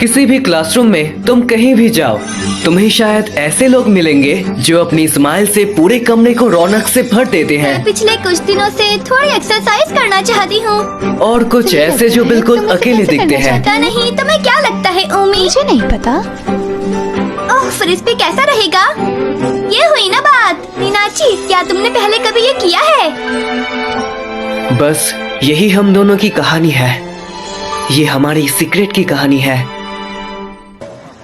किसी भी क्लासरूम में तुम कहीं भी जाओ, तुम्हें शायद ऐसे लोग मिलेंगे जो अपनी स्माइल से पूरे कमरे को रौनक से भर देते हैं। पिछले कुछ दिनों से थोड़ी एक्सरसाइज करना चाहती हूँ। और कुछ ऐसे जो बिल्कुल अकेले दिखते हैं। पता नहीं तुम्हें क्या लगता है उम्मी? मुझे नहीं पता। ओह, फ्रिस्बी कैसा रहेगा? ये हुई ना बात। मीनाची, क्या तुमने पहले कभी ये किया है? बस यही हम दोनों की कहानी है। ये हमारी सीक्रेट की कहानी है।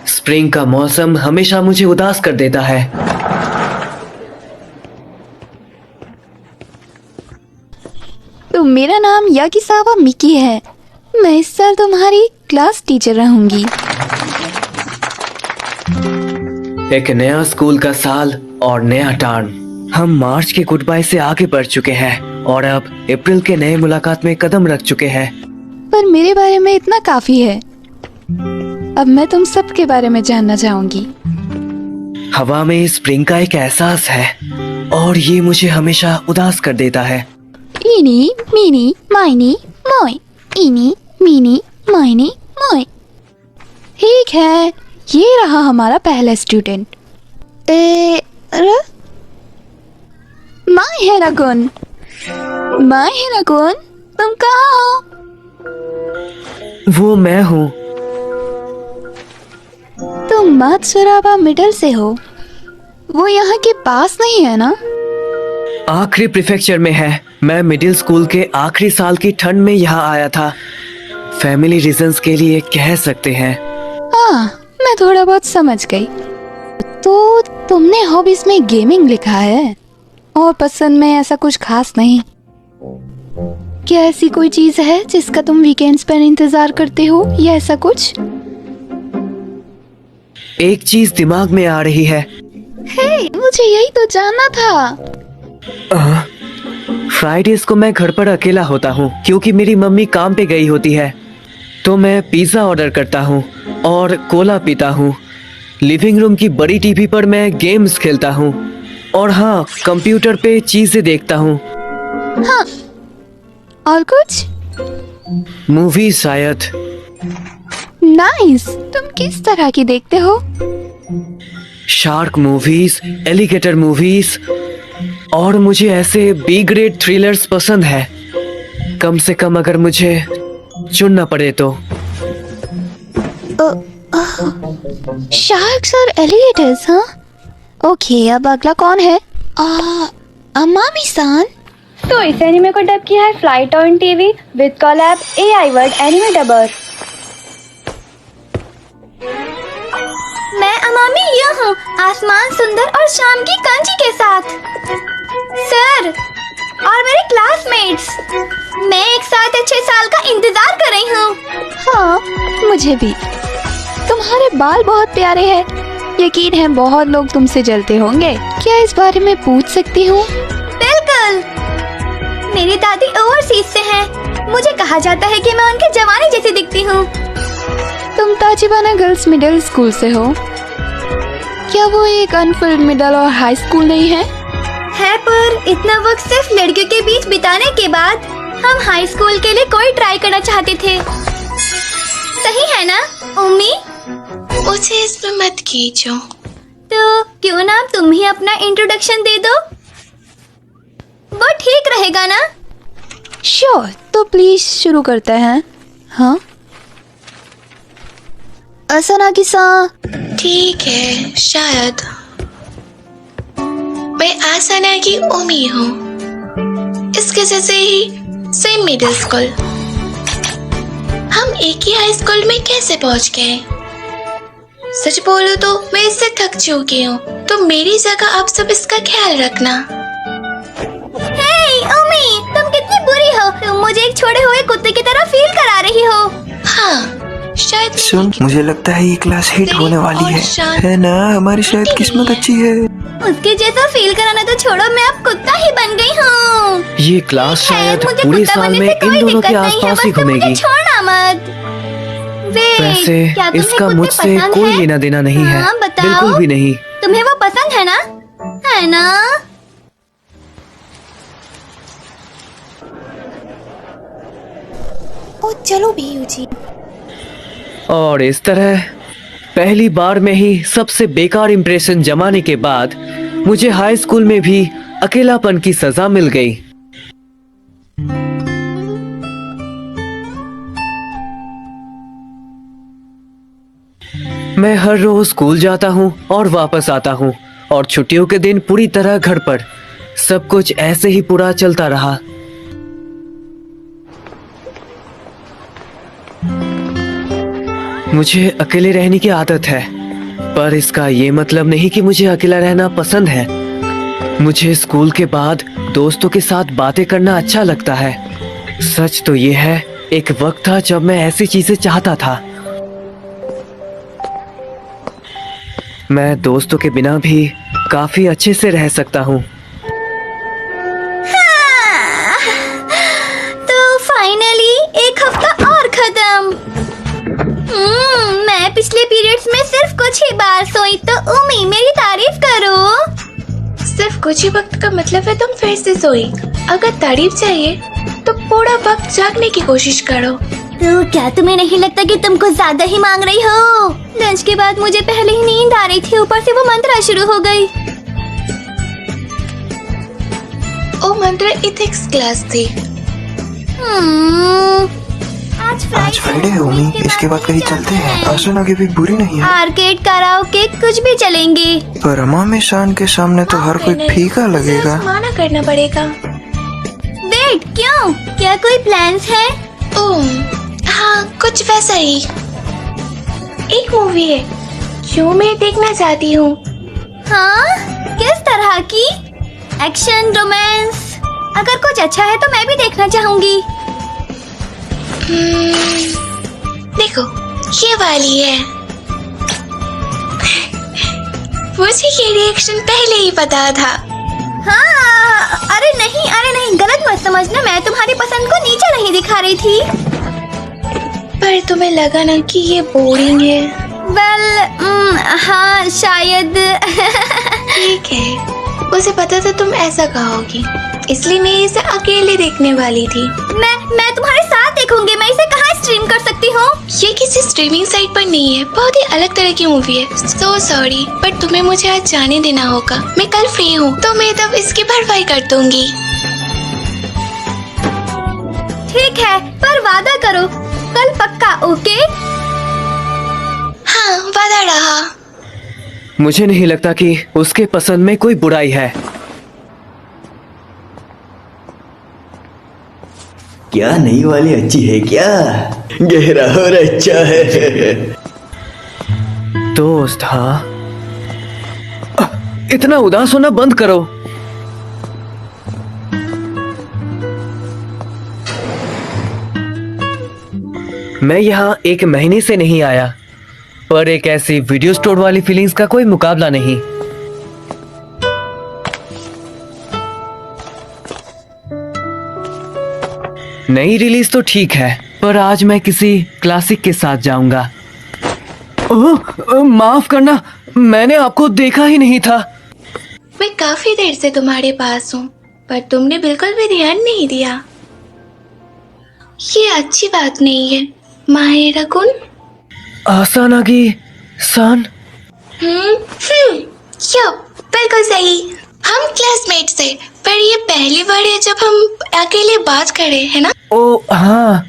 स्प्रिंग का मौसम हमेशा मुझे उदास कर देता है। तो मेरा नाम यागिसावा मिकी है। मैं इस साल तुम्हारी क्लास टीचर रहूंगी। एक नया स्कूल का साल और नया टर्न। हम मार्च के गुड बाय से आगे बढ़ चुके हैं और अब अप्रैल के नए मुलाकात में कदम रख चुके हैं। पर मेरे बारे में इतना काफी है। अब मैं तुम सब के बारे में जानना चाहूंगी। हवा में स्प्रिंग का एक एहसास है और ये मुझे हमेशा उदास कर देता है। इनी मीनी माइनी मोय, इनी मीनी माइनी मोय। ठीक है, ये रहा हमारा पहला स्टूडेंट। माय हेरागुन, माय हेरागुन, तुम कहाँ हो? वो मैं हूँ। तुम मात्सुराबा मिडल से हो। वो यहाँ के पास नहीं है ना? आखिरी प्रीफेक्चर में है। मैं मिडिल स्कूल के आखिरी साल की ठंड में यहाँ आया था। फैमिली रीजंस के लिए कह सकते हैं। हाँ, मैं थोड़ा बहुत समझ गई। तो तुमने हॉबीज में गेमिंग लिखा है और पसंद में ऐसा कुछ खास नहीं। क्या ऐसी कोई चीज है जिसका तुम वीकेंड्स पर इंतजार करते हो या ऐसा कुछ? एक चीज दिमाग में आ रही है। हे, मुझे यही तो जानना था। फ्राइडेज को मैं घर पर अकेला होता हूँ क्योंकि मेरी मम्मी काम पे गई होती है। तो मैं पिज्जा ऑर्डर करता हूँ और कोला पीता हूँ। लिविंग रूम की बड़ी टीवी पर मैं गेम्स खेलता हूँ और हाँ, कंप्यूटर पे चीजें देखता हूँ। हाँ, और कुछ? मूवी शायद। नाइस। तुम किस तरह की देखते हो? शार्क मूवीज, एलिगेटर मूवीज और मुझे ऐसे बी ग्रेड थ्रिलर्स पसंद है। कम से कम अगर मुझे चुनना पड़े तो। शार्क्स और एलिगेटर्स, हाँ? ओके, अब अगला कौन है? अमामी-सान। तो इस एनिमे को डब किया है flight on TV with Colab AI word anime dubber. मैं अमामी ये हूँ, आसमान सुंदर और शाम की कांची के साथ। सर और मेरे क्लासमेट्स, मैं एक साथ अच्छे साल का इंतजार कर रही हूँ। हाँ, मुझे भी। तुम्हारे बाल बहुत प्यारे हैं। यकीन है बहुत लोग तुमसे जलते होंगे। क्या इस बारे में पूछ सकती हूँ? बिल्कुल। मेरी दादी ओवरसीज से हैं। मुझे कहा जाता है कि मैं उनके जवानी जैसी दिखती हूँ। तुम ताचिबाना गर्ल्स मिडिल स्कूल से हो। क्या वो एक अनफिल्ड मिडिल और हाई स्कूल नहीं है? है, पर इतना वक्त सिर्फ लड़कियों के बीच बिताने के बाद हम हाई स्कूल के लिए कोई ट्राई करना चाहते थे। सही है ना उम्मी? मुझे इसमें मत खींचो। तो क्यों ना तुम ही अपना इंट्रोडक्शन दे दो? वो ठीक रहेगा ना? श्योर, तो प्लीज शुरू करते हैं। हाँ, असानागी-सान। ठीक है, शायद। मैं आसानागी उमी हूँ। इसके जैसे ही सेम मिडिल स्कूल। हम एक ही हाई स्कूल में कैसे पहुँच गए? सच बोलो तो मैं इससे थक चुकी हूँ, तो मेरी जगह आप सब इसका ख्याल रखना। हे उम्मी, तुम कितनी बुरी हो। तुम मुझे एक छोड़े हुए कुत्ते की तरह फील करा रही हो। हाँ, शायद सुन, मुझे लगता है ये क्लास हिट होने वाली है ना? हमारी शायद किस्मत अच्छी है। उसके जैसा फील कराना तो छोड़ो, मैं अब कुत्ता ही बन गई हूँ। ये क्लास शायद मुझे पूरे कुत्ता साल बनने में से इन कोई दोनों के दिक्कत नहीं है, आसपास ही बस तुम मुझे घूमेगी। छोड़ना मत। वैसे क्या तुम्हें इसका कुत्ते मुझसे पसंद कोई है? लेना देना नहीं है। हाँ, बताओ। बिल्कुल भी नहीं। तुम्हें वो पसंद है ना? है ना? ओ चलो भी यूजी। और इस तरह पहली बार में ही सबसे बेकार इंप्रेशन जमाने के बाद मुझे हाई स्कूल में भी अकेलापन की सजा मिल गई। मैं हर रोज स्कूल जाता हूँ और वापस आता हूँ और छुट्टियों के दिन पूरी तरह घर पर। सब कुछ ऐसे ही पूरा चलता रहा। मुझे अकेले रहने की आदत है, पर इसका ये मतलब नहीं कि मुझे अकेला रहना पसंद है। मुझे स्कूल के बाद दोस्तों के साथ बातें करना अच्छा लगता है। सच तो ये है, एक वक्त था जब मैं ऐसी चीजें चाहता था। मैं दोस्तों के बिना भी काफी अच्छे से रह सकता हूँ। तो फाइनली एक हफ्ता और खत्म। मैं पिछले पीरियड्स में सिर्फ कुछ ही बार सोई, तो उम्मी मेरी तारीफ करो। सिर्फ कुछ ही वक्त का मतलब है तुम फिर से सोई। अगर तारीफ चाहिए तो पूरा वक्त जागने की कोशिश करो। तो क्या तुम्हें नहीं लगता कि तुम कुछ ज्यादा ही मांग रही हो? लंच के बाद मुझे पहले ही नींद आ रही थी, ऊपर से वो मंत्रा शुरू हो गई। ओ मंत्रा इथिक्स क्लास थी। आज फ्राइडे है उम्मी, इसके बाद कहीं चलते हैं। आसन आगे भी बुरी नहीं है। आर्केड, कराओके, कुछ भी चलेंगे। पर अम्मा में शान के सामने तो हर कोई फीका लगेगा। माना करना पड़ेगा। वेट, क्यों? क्या कोई प्लान्स है? हाँ, कुछ वैसा ही। एक मूवी है जो मैं देखना चाहती हूँ। हाँ, किस तरह की? Action, romance? अगर कुछ अच्छा है तो मैं भी देखना चाहूंगी। देखो, ये वाली है। मुझे ये रिएक्शन पहले ही पता था। हाँ, अरे नहीं, गलत मत समझना। मैं तुम्हारी पसंद को नीचे नहीं दिखा रही थी। पर तुम्हें लगा ना कि ये बोरिंग है? हाँ, शायद। ठीक है, उसे पता था तुम ऐसा कहोगी, इसलिए मैं इसे अकेले देखने वाली थी। मैं तुम्हारे साथ देखूंगी। मैं इसे कहाँ स्ट्रीम कर सकती हूँ? ये किसी स्ट्रीमिंग साइट पर नहीं है, बहुत ही अलग तरह की मूवी है। सो सॉरी, पर तुम्हें मुझे आज जाने देना होगा। मैं कल फ्री हूँ, तो मैं तब इसकी भरपाई कर दूंगी। ठीक है, पर वादा करो, कल पक्का, ओके? हाँ, वादा रहा। मुझे नहीं लगता कि उसके पसंद में कोई बुराई है। क्या नई वाली अच्छी है क्या? गहरा और अच्छा है। दोस्त, हाँ, इतना उदास होना बंद करो। मैं यहाँ एक महीने से नहीं आया, पर एक ऐसी वीडियो स्टोर वाली फीलिंग्स का कोई मुकाबला नहीं। नई रिलीज तो ठीक है, पर आज मैं किसी क्लासिक के साथ जाऊंगा। ओह, माफ करना, मैंने आपको देखा ही नहीं था। मैं काफी देर से तुम्हारे पास हूँ, पर तुमने बिल्कुल भी ध्यान नहीं दिया। ये अच्छी बात नहीं है। माहिरा कुन? आसानागी सान? बिल्कुल सही। हम क्लासमेट्स थे, पर ये पहली बार है जब हम अकेले बात करें, है ना? ओ हाँ,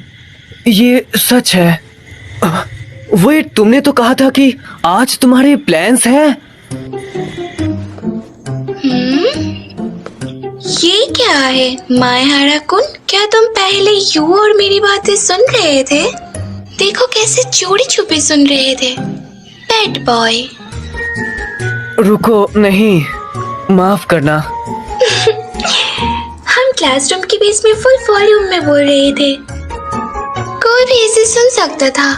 ये सच है। वेट, तुमने तो कहा था कि आज तुम्हारे प्लान्स हैं। ये क्या है माहिरा कुन? क्या तुम पहले यू और मेरी बातें सुन रहे थे? देखो कैसे चोरी छुपे सुन रहे थे। Bad boy. रुको, नहीं, माफ करना। हम क्लासरूम के बीच में फुल वॉल्यूम में बोल रहे थे, कोई भी इसे सुन सकता था।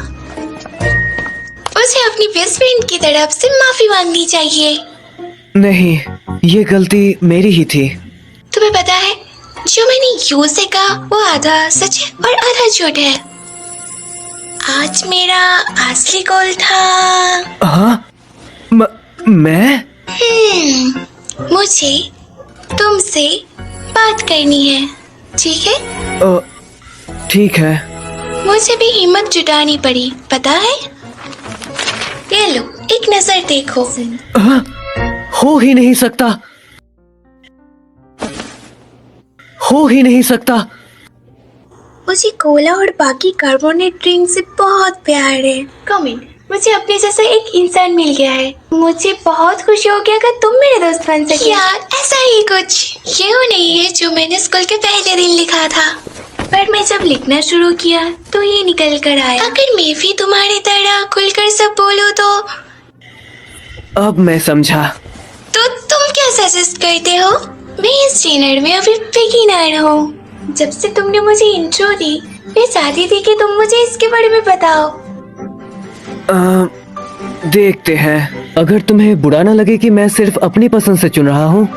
उसे अपनी बेस्ट फ्रेंड की तरफ से माफी मांगनी चाहिए। नहीं, ये गलती मेरी ही थी। तुम्हें पता है, जो मैंने यू से कहा वो आधा सच है और आधा झूठ है। आज मेरा असली गोल था। हाँ, मैं? मुझे तुमसे बात करनी है, ठीक है? ठीक है। मुझे भी हिम्मत जुटानी पड़ी, पता है? नजर देखो। हो ही नहीं सकता, हो ही नहीं सकता। मुझे कोला और बाकी कार्बोनेट ड्रिंक से बहुत प्यार है। कमिन, मुझे अपने जैसा एक इंसान मिल गया है। मुझे बहुत खुशी होगी अगर तुम मेरे दोस्त बन सके। यार ऐसा ही कुछ ये वो नहीं है जो मैंने स्कूल के पहले दिन लिखा था, पर मैं जब लिखना शुरू किया तो ये निकल कर आया। अगर मैं भी तुम्हारी तरह खुलकर सब बोलूं तो अब मैं समझा। तो तुम क्या सजेस्ट करते हो? मैं इस डिनर में अभी बिगिनर हूँ। जब से तुमने मुझे इंट्रो दी मैं चाहती थी कि तुम मुझे इसके बारे में बताओ। देखते हैं। अगर तुम्हें बुरा ना लगे कि मैं सिर्फ अपनी पसंद से चुन रहा हूँ